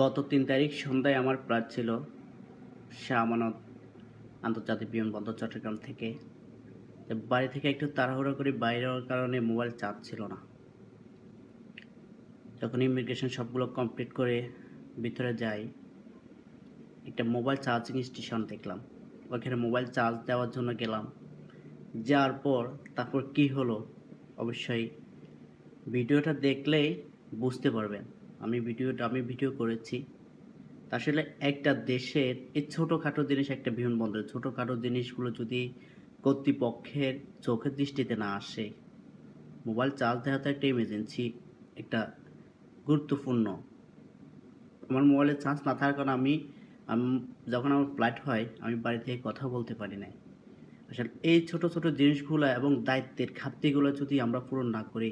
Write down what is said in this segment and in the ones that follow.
গত ৩ তারিখ সন্ধ্যায় আমার ফ্লাইট ছিল শাহ আমানত আন্তর্জাতিক বিমানবন্দর চট্টগ্রাম থেকে। তো বাড়ি থেকে একটু তাড়াহুড়ো করে বাইরে হওয়ার কারণে মোবাইল চার্জ ছিল না। যখন ইমিগ্রেশন সবগুলো কমপ্লিট করে ভিতরে যাই, একটা মোবাইল চার্জিং স্টেশন দেখলাম। ওখানে মোবাইল চার্জ দেওয়ার জন্য গেলাম। যাওয়ার পর তারপর কি হলো অবশ্যই ভিডিওটা দেখলেই বুঝতে পারবেন। আমি ভিডিও করেছি। আসলে একটা দেশের এই ছোটোখাটো জিনিস, একটা বিমানবন্দরের ছোটোখাটো জিনিসগুলো যদি কর্তৃপক্ষের চোখের দৃষ্টিতে না আসে, মোবাইল চার্জ দেওয়া তো একটা ইমার্জেন্সি, একটা গুরুত্বপূর্ণ। আমার মোবাইলে চার্জ না থাকার কারণে আম যখন আমার ফ্লাইট হয়, আমি বাড়ি থেকে কথা বলতে পারি নাই। আসলে এই ছোট, ছোট জিনিসগুলা এবং দায়িত্বের ঘাটতিগুলো যদি আমরা পূরণ না করি,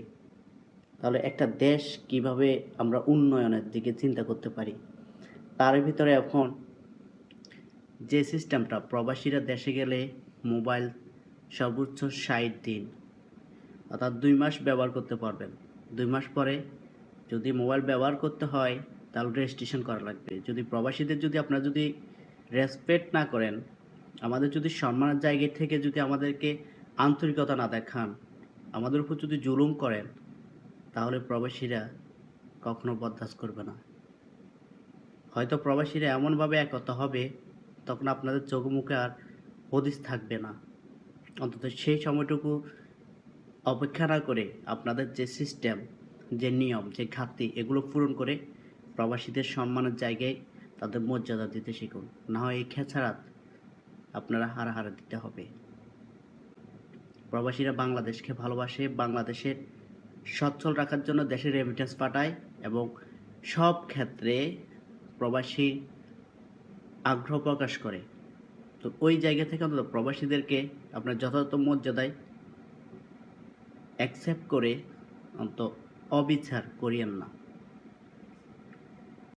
তাহলে একটা দেশ কিভাবে আমরা উন্নয়নের দিকে চিন্তা করতে পারি? তার ভিতরে এখন যে সিস্টেমটা, প্রবাসীরা দেশে গেলে মোবাইল সর্বোচ্চ ৬০ দিন অর্থাৎ ২ মাস ব্যবহার করতে পারবেন। ২ মাস পরে যদি মোবাইল ব্যবহার করতে হয় তাহলে রেজিস্ট্রেশন করা লাগবে। যদি প্রবাসীদের যদি আপনারা যদি রেসপেক্ট না করেন, আমাদের যদি সম্মানের জায়গা থেকে যদি আমাদেরকে আন্তরিকতা না দেখান, আমাদের উপর যদি জুলুম করেন, তাহলে প্রবাসীরা কখনো বরদাস্ত করবে না। হয়তো প্রবাসীরা এমনভাবে একতা হবে, তখন আপনাদের চোখে মুখে আর হদিস থাকবে না। অন্তত সেই সময়টুকু অপেক্ষা না করে আপনাদের যে সিস্টেম, যে নিয়ম, যে ঘাটতি, এগুলো পূরণ করে প্রবাসীদের সম্মানের জায়গায় তাদের মর্যাদা দিতে শিখুন। না হয় এই খেছাড়াত আপনারা হারাহারা দিতে হবে। প্রবাসীরা বাংলাদেশকে ভালোবাসে, বাংলাদেশের সচ্ছল রাখার জন্য দেশে রেমিটেন্স পাঠায় এবং সব ক্ষেত্রে প্রবাসী আগ্রহ প্রকাশ করে। তো ওই জায়গা থেকে অন্তত প্রবাসীদেরকে আপনার যথাযথ মর্যাদায় অ্যাকসেপ্ট করে অন্তত অবিচার করিয়েন না।